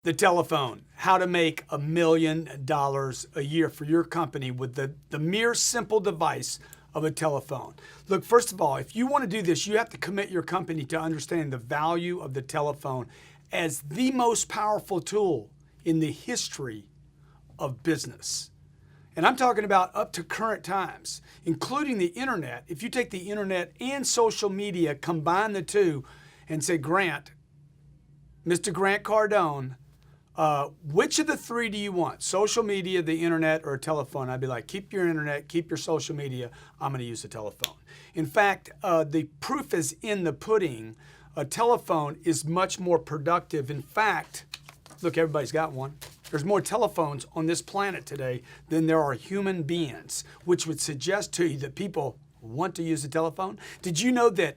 The telephone, how to make $1 million a year for your company with the mere simple device of a telephone. Look, first of all, if you want to do this, you have to commit your company to understanding the value of the telephone as the most powerful tool in the history of business. And I'm talking about up to current times, including the internet. If you take the internet and social media, combine the two and say, Grant, Mr. Grant Cardone, which of the three do you want? Social media, the internet, or a telephone? I'd be like, keep your internet, keep your social media. I'm going to use a telephone. In fact, the proof is in the pudding. A telephone is much more productive. In fact, look, everybody's got one. There's more telephones on this planet today than there are human beings, which would suggest to you that people want to use a telephone. Did you know that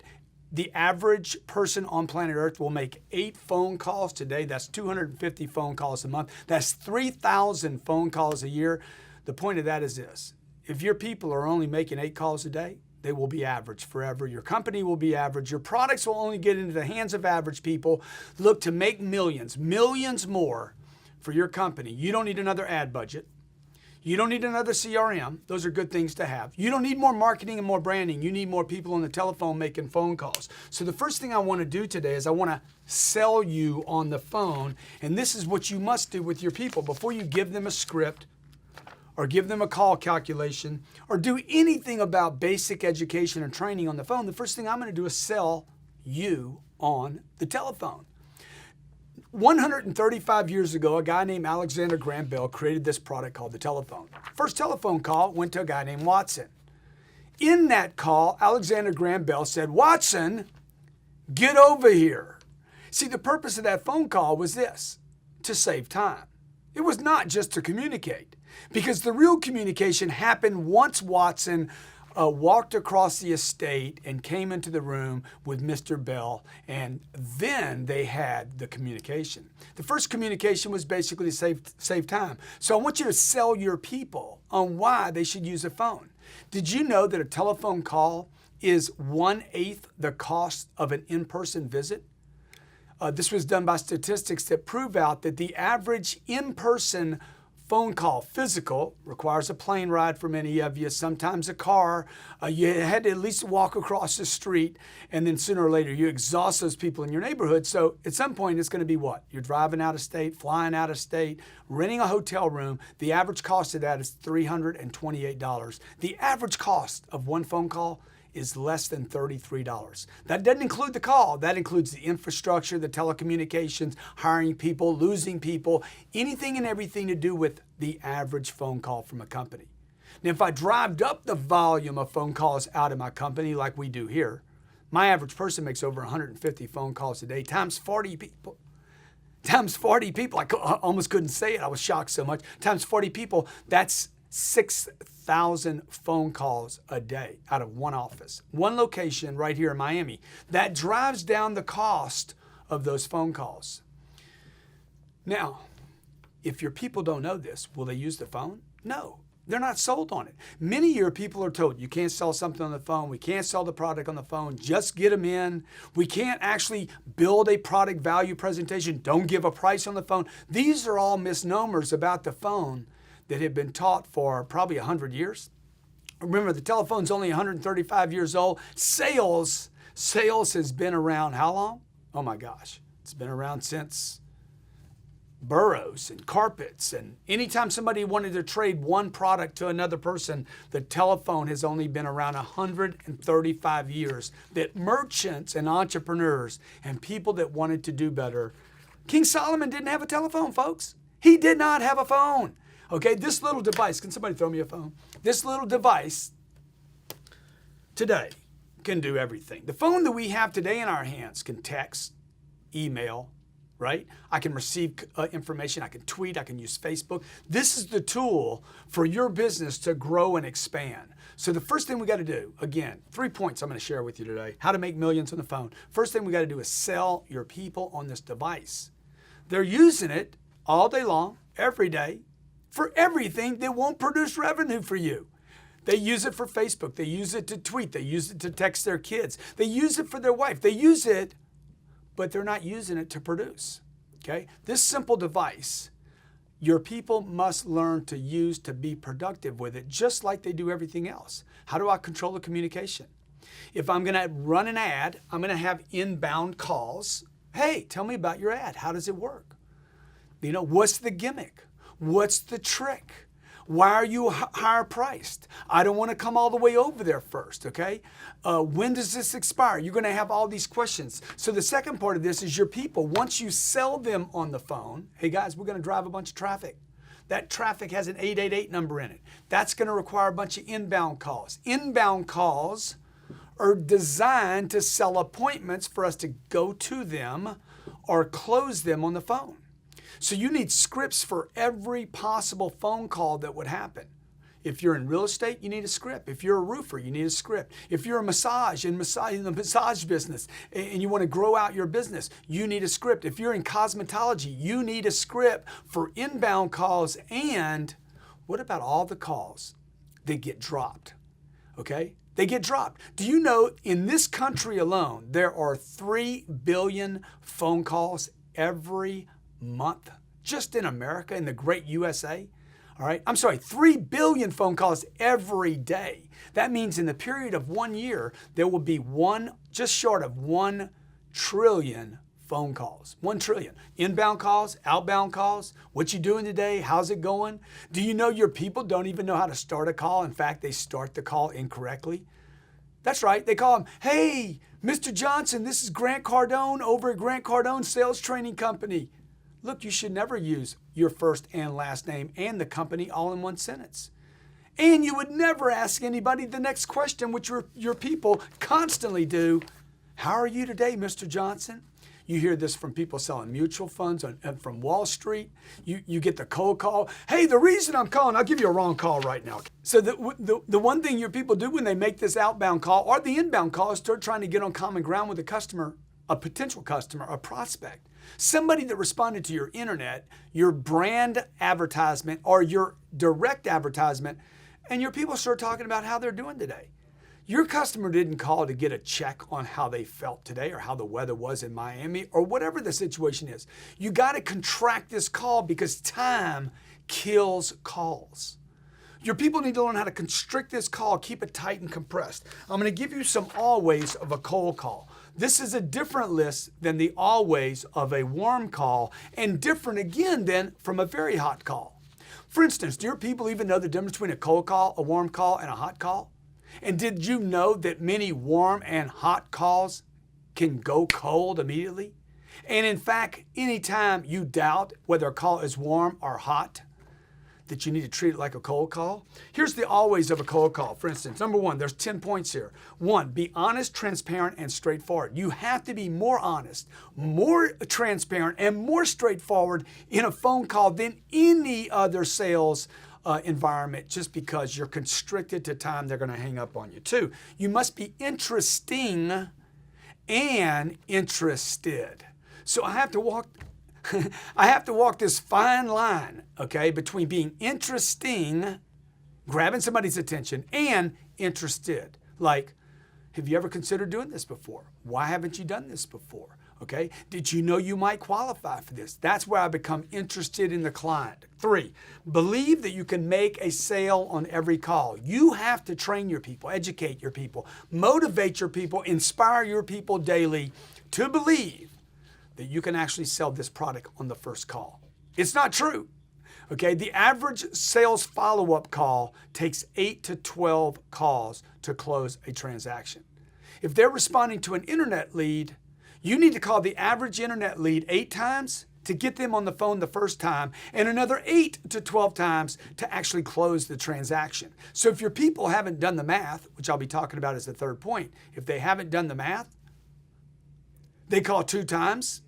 the average person on planet Earth will make 8 phone calls today? That's 250 phone calls a month. That's 3,000 phone calls a year. The point of that is this. If your people are only making 8 calls a day, they will be average forever. Your company will be average. Your products will only get into the hands of average people. Look to make millions more for your company. You don't need another ad budget. You don't need another CRM. Those are good things to have. You don't need more marketing and more branding. You need more people on the telephone making phone calls. So the first thing I want to do today is I want to sell you on the phone. And this is what you must do with your people before you give them a script or give them a call calculation or do anything about basic education and training on the phone. The first thing I'm going to do is sell you on the telephone. 135 years ago, a guy named Alexander Graham Bell created this product called the telephone. First telephone call went to a guy named Watson. In that call, Alexander Graham Bell said, Watson, get over here. See, the purpose of that phone call was this, to save time. It was not just to communicate, because the real communication happened once Watson walked across the estate and came into the room with Mr. Bell, and then they had the communication. The first communication was basically to save time. So I want you to sell your people on why they should use a phone. Did you know that a telephone call is 1/8 the cost of an in-person visit? This was done by statistics that prove out that the average in-person phone call, physical, requires a plane ride for many of you, sometimes a car. You had to at least walk across the street, and then sooner or later you exhaust those people in your neighborhood. So at some point it's going to be what? You're driving out of state, flying out of state, renting a hotel room. The average cost of that is $328. The average cost of one phone call is less than $33. That doesn't include the call. That includes the infrastructure, the telecommunications, hiring people, losing people, anything and everything to do with the average phone call from a company. Now, if I drived up the volume of phone calls out of my company like we do here, my average person makes over 150 phone calls a day, times 40 people. Times 40 people, I almost couldn't say it. I was shocked so much. Times 40 people, that's 6,000 phone calls a day out of one office, one location right here in Miami. That drives down the cost of those phone calls. Now, if your people don't know this, will they use the phone? No, they're not sold on it. Many of your people are told, you can't sell something on the phone. We can't sell the product on the phone. Just get them in. We can't actually build a product value presentation. Don't give a price on the phone. These are all misnomers about the phone that have been taught for probably 100 years. Remember, the telephone's only 135 years old. Sales has been around how long? Oh my gosh. It's been around since burros and carpets. And anytime somebody wanted to trade one product to another person, the telephone has only been around 135 years. That merchants and entrepreneurs and people that wanted to do better. King Solomon didn't have a telephone, folks. He did not have a phone. Okay, this little device, can somebody throw me a phone? This little device today can do everything. The phone that we have today in our hands can text, email, right? I can receive information, I can tweet, I can use Facebook. This is the tool for your business to grow and expand. So the first thing we got to do, again, 3 points I'm going to share with you today, how to make millions on the phone. First thing we got to do is sell your people on this device. They're using it all day long, every day, for everything that won't produce revenue for you. They use it for Facebook. They use it to tweet. They use it to text their kids. They use it for their wife. They use it, but they're not using it to produce. Okay? This simple device, your people must learn to use to be productive with it, just like they do everything else. How do I control the communication? If I'm going to run an ad, I'm going to have inbound calls. Hey, tell me about your ad. How does it work? What's the gimmick? What's the trick? Why are you higher priced? I don't want to come all the way over there first, okay? When does this expire? You're going to have all these questions. So the second part of this is your people. Once you sell them on the phone, hey guys, we're going to drive a bunch of traffic. That traffic has an 888 number in it. That's going to require a bunch of inbound calls. Inbound calls are designed to sell appointments for us to go to them or close them on the phone. So you need scripts for every possible phone call that would happen. If you're in real estate, you need a script. If you're a roofer, you need a script. If you're a in the massage business and you want to grow out your business, you need a script. If you're in cosmetology, you need a script for inbound calls. And what about all the calls that get dropped? Okay? They get dropped. Do you know in this country alone, there are 3 billion phone calls every month, just in America, in the great USA? All right, I'm sorry, 3 billion phone calls every day. That means in the period of 1 year, there will be just short of 1 trillion phone calls. 1 trillion. Inbound calls, outbound calls. What you doing today? How's it going? Do you know your people don't even know how to start a call? In fact, they start the call incorrectly. That's right. They call them, hey, Mr. Johnson, this is Grant Cardone over at Grant Cardone Sales Training Company. Look, you should never use your first and last name and the company all in one sentence. And you would never ask anybody the next question, which your people constantly do. How are you today, Mr. Johnson? You hear this from people selling mutual funds and from Wall Street. You get the cold call. Hey, the reason I'm calling, I'll give you a wrong call right now. So the one thing your people do when they make this outbound call or the inbound call is start trying to get on common ground with a customer, a potential customer, a prospect. Somebody that responded to your internet, your brand advertisement, or your direct advertisement, and your people start talking about how they're doing today. Your customer didn't call to get a check on how they felt today or how the weather was in Miami or whatever the situation is. You got to contract this call because time kills calls. Your people need to learn how to constrict this call, keep it tight and compressed. I'm going to give you some always of a cold call. This is a different list than the always of a warm call and different again than from a very hot call. For instance, do your people even know the difference between a cold call, a warm call, and a hot call? And did you know that many warm and hot calls can go cold immediately? And in fact, anytime you doubt whether a call is warm or hot, that you need to treat it like a cold call. Here's the always of a cold call. For instance, number 1, there's 10 points here. 1, be honest, transparent, and straightforward. You have to be more honest, more transparent, and more straightforward in a phone call than any other sales environment just because you're constricted to time they're going to hang up on you. 2, you must be interesting and interested. So I have to walk this fine line, okay, between being interesting, grabbing somebody's attention, and interested. Like, have you ever considered doing this before? Why haven't you done this before? Okay, did you know you might qualify for this? That's where I become interested in the client. 3, believe that you can make a sale on every call. You have to train your people, educate your people, motivate your people, inspire your people daily to believe that you can actually sell this product on the first call. It's not true. Okay, the average sales follow-up call takes 8 to 12 calls to close a transaction. If they're responding to an internet lead, you need to call the average internet lead 8 times to get them on the phone the first time and another 8 to 12 times to actually close the transaction. So if your people haven't done the math, which I'll be talking about as the third point, if they haven't done the math, they call 2 times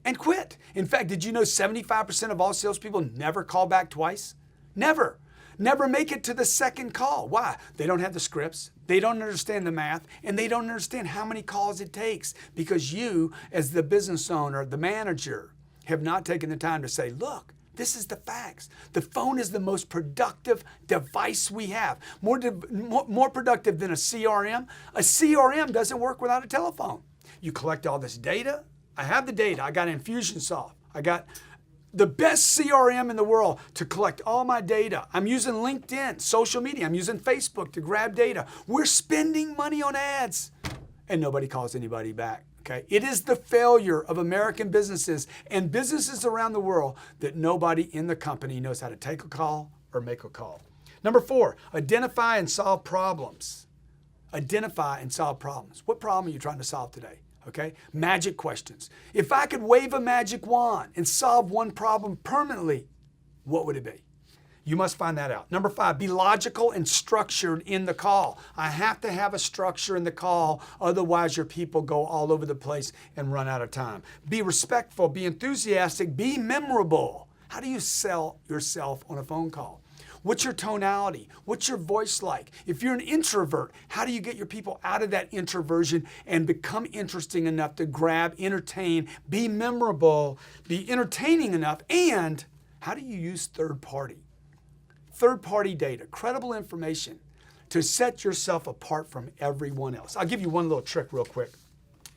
and quit. In fact, did you know 75% of all salespeople never call back twice? Never. Never make it to the second call. Why? They don't have the scripts, they don't understand the math, and they don't understand how many calls it takes because you, as the business owner, the manager, have not taken the time to say, look, this is the facts. The phone is the most productive device we have. More productive than a CRM. A CRM doesn't work without a telephone. You collect all this data. I have the data. I got Infusionsoft. I got the best CRM in the world to collect all my data. I'm using LinkedIn, social media. I'm using Facebook to grab data. We're spending money on ads and nobody calls anybody back. Okay? It is the failure of American businesses and businesses around the world that nobody in the company knows how to take a call or make a call. Number 4, identify and solve problems. Identify and solve problems. What problem are you trying to solve today? Okay? Magic questions. If I could wave a magic wand and solve one problem permanently, what would it be? You must find that out. Number 5, be logical and structured in the call. I have to have a structure in the call, otherwise your people go all over the place and run out of time. Be respectful, be enthusiastic, be memorable. How do you sell yourself on a phone call? What's your tonality? What's your voice like? If you're an introvert, how do you get your people out of that introversion and become interesting enough to grab, entertain, be memorable, be entertaining enough? And how do you use third-party data, credible information to set yourself apart from everyone else? I'll give you one little trick real quick.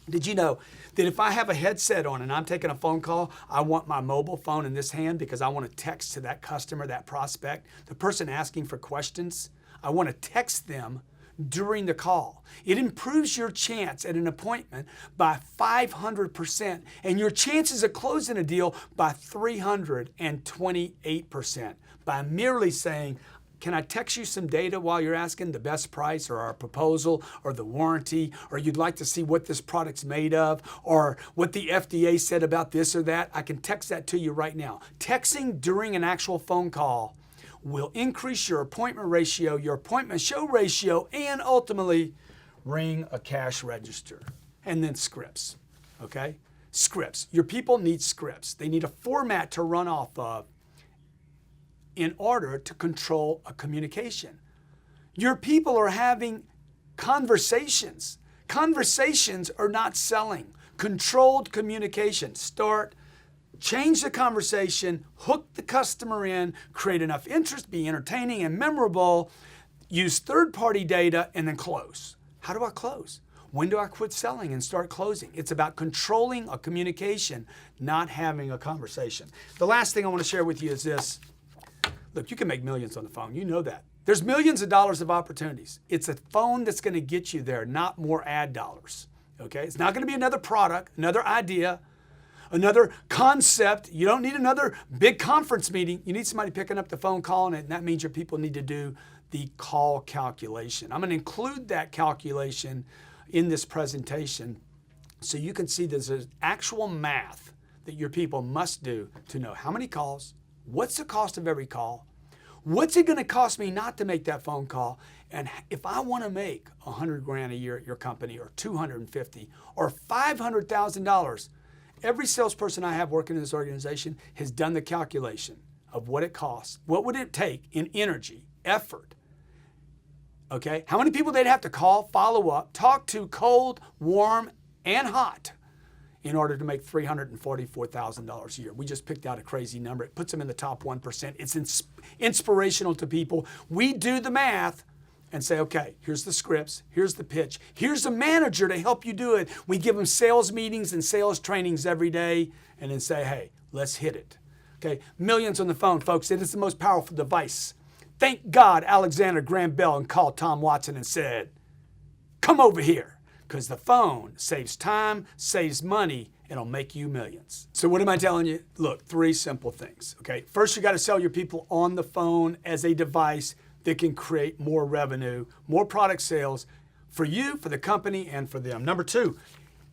Did you know that if I have a headset on and I'm taking a phone call, I want my mobile phone in this hand because I want to text to that customer, that prospect, the person asking for questions. I want to text them during the call. It improves your chance at an appointment by 500% and your chances of closing a deal by 328% by merely saying, can I text you some data while you're asking the best price or our proposal or the warranty, or you'd like to see what this product's made of or what the FDA said about this or that? I can text that to you right now. Texting during an actual phone call will increase your appointment ratio, your appointment show ratio, and ultimately ring a cash register. And then scripts, okay? Scripts. Your people need scripts. They need a format to run off of in order to control a communication. Your people are having conversations. Conversations are not selling. Controlled communication. Change the conversation, hook the customer in, create enough interest, be entertaining and memorable, use third-party data, and then close. How do I close? When do I quit selling and start closing? It's about controlling a communication, not having a conversation. The last thing I want to share with you is this. Look, you can make millions on the phone. You know that. There's millions of dollars of opportunities. It's a phone that's going to get you there, not more ad dollars. Okay? It's not going to be another product, another idea, another concept. You don't need another big conference meeting. You need somebody picking up the phone, calling it, and that means your people need to do the call calculation. I'm going to include that calculation in this presentation so you can see there's an actual math that your people must do to know how many calls, what's the cost of every call, what's it going to cost me not to make that phone call, and if I want to make $100,000 a year at your company or $250,000 or $500,000, every salesperson I have working in this organization has done the calculation of what it costs. What would it take in energy, effort? Okay, how many people they'd have to call, follow up, talk to, cold, warm, and hot in order to make $344,000 a year. We just picked out a crazy number. It puts them in the top 1%. It's inspirational to people. We do the math and say, okay, here's the scripts, here's the pitch, here's a manager to help you do it. We give them sales meetings and sales trainings every day and then say, hey, let's hit it. Okay, millions on the phone, folks. It is the most powerful device. Thank God Alexander Graham Bell called Tom Watson and said, come over here, because the phone saves time, saves money, and it'll make you millions. So what am I telling you? Look, 3 simple things, okay? First, you got to sell your people on the phone as a device that can create more revenue, more product sales for you, for the company, and for them. Number 2,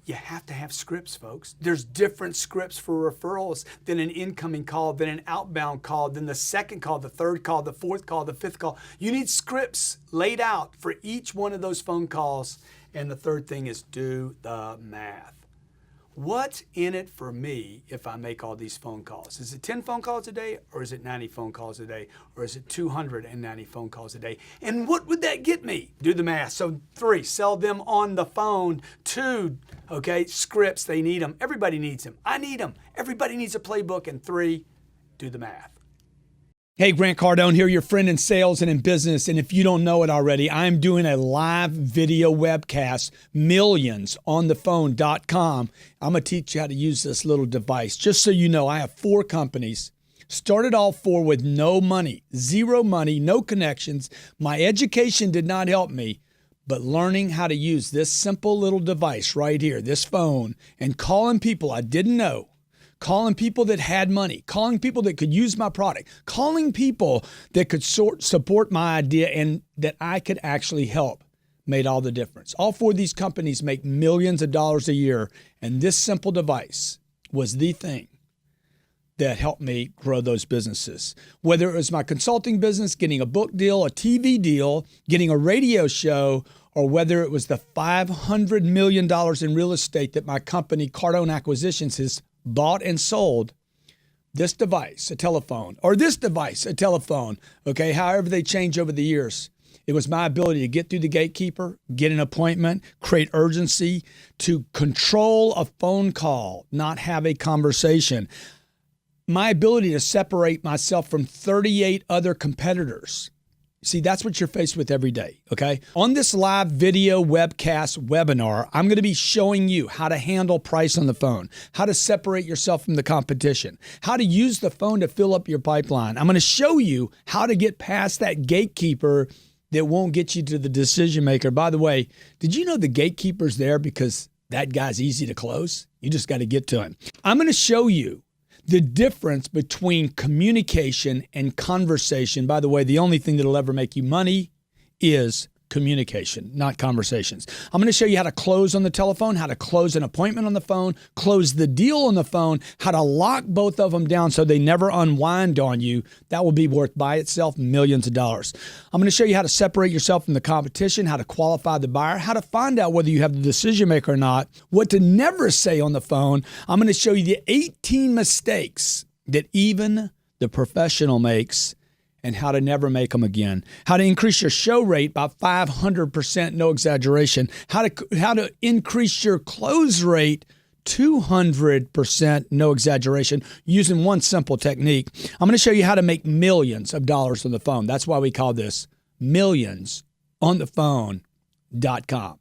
you have to have scripts, folks. There's different scripts for referrals than an incoming call, than an outbound call, than the second call, the third call, the fourth call, the fifth call. You need scripts laid out for each one of those phone calls. And the third thing is do the math. What's in it for me if I make all these phone calls? Is it 10 phone calls a day, or is it 90 phone calls a day, or is it 290 phone calls a day? And what would that get me? Do the math. So 3, sell them on the phone. 2, okay, scripts, they need them. Everybody needs them. I need them. Everybody needs a playbook. And 3, do the math. Hey, Grant Cardone here, your friend in sales and in business. And if you don't know it already, I'm doing a live video webcast, millionsonthephone.com. I'm going to teach you how to use this little device. Just so you know, I have 4 companies. Started all 4 with no money, zero money, no connections. My education did not help me, but learning how to use this simple little device right here, this phone, and calling people I didn't know, calling people that had money, calling people that could use my product, calling people that could support my idea and that I could actually help made all the difference. All 4 of these companies make millions of dollars a year, and this simple device was the thing that helped me grow those businesses. Whether it was my consulting business, getting a book deal, a TV deal, getting a radio show, or whether it was the $500 million in real estate that my company, Cardone Acquisitions, has bought and sold, this device, a telephone, or this device, a telephone, okay, however they change over the years. It was my ability to get through the gatekeeper, get an appointment, create urgency, to control a phone call, not have a conversation. My ability to separate myself from 38 other competitors. See, that's what you're faced with every day, okay? On this live video webcast webinar, I'm going to be showing you how to handle price on the phone, how to separate yourself from the competition, how to use the phone to fill up your pipeline. I'm going to show you how to get past that gatekeeper that won't get you to the decision maker. By the way, did you know the gatekeeper's there because that guy's easy to close? You just got to get to him. I'm going to show you the difference between communication and conversation. By the way, the only thing that'll ever make you money is communication, not conversations. I'm going to show you how to close on the telephone, how to close an appointment on the phone, close the deal on the phone, how to lock both of them down so they never unwind on you. That will be worth by itself millions of dollars. I'm going to show you how to separate yourself from the competition, how to qualify the buyer, how to find out whether you have the decision maker or not, what to never say on the phone. I'm going to show you the 18 mistakes that even the professional makes and how to never make them again, how to increase your show rate by 500%, no exaggeration, how to increase your close rate 200%, no exaggeration, using one simple technique. I'm going to show you how to make millions of dollars on the phone. That's why we call this millionsonthephone.com.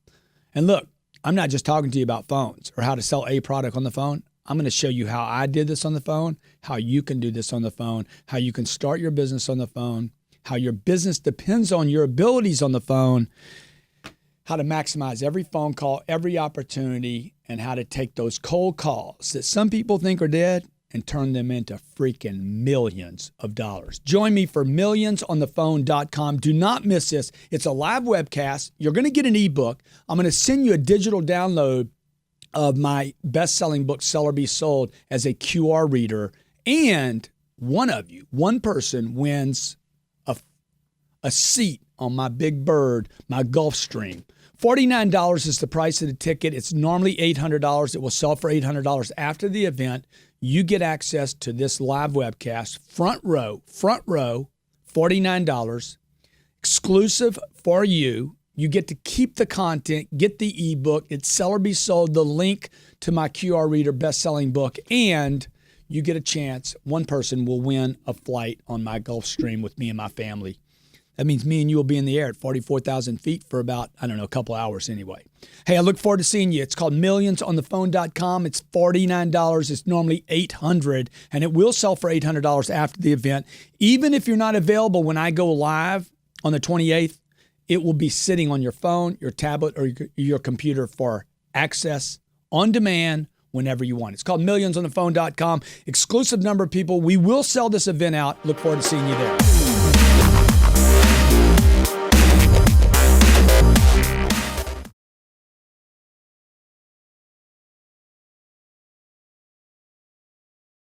And look, I'm not just talking to you about phones or how to sell a product on the phone. I'm going to show you how I did this on the phone, how you can do this on the phone, how you can start your business on the phone, how your business depends on your abilities on the phone, how to maximize every phone call, every opportunity, and how to take those cold calls that some people think are dead and turn them into freaking millions of dollars. Join me for millionsonthephone.com. Do not miss this. It's a live webcast. You're going to get an ebook. I'm going to send you a digital download of my best-selling book, Sell or Be Sold, as a QR reader. And one person wins a seat on my Big Bird, my Gulfstream. $49 is the price of the ticket. It's normally $800. It will sell for $800 after the event. You get access to this live webcast, front row, $49, exclusive for you. You get to keep the content, get the ebook. It's Sell or Be Sold, the link to my QR reader best-selling book, and you get a chance. One person will win a flight on my Gulfstream with me and my family. That means me and you will be in the air at 44,000 feet for about, a couple hours anyway. Hey, I look forward to seeing you. It's called millionsonthephone.com. It's $49. It's normally $800, and it will sell for $800 after the event. Even if you're not available when I go live on the 28th, it will be sitting on your phone, your tablet, or your computer for access on demand whenever you want. It's called millionsonthephone.com. Exclusive number of people. We will sell this event out. Look forward to seeing you there.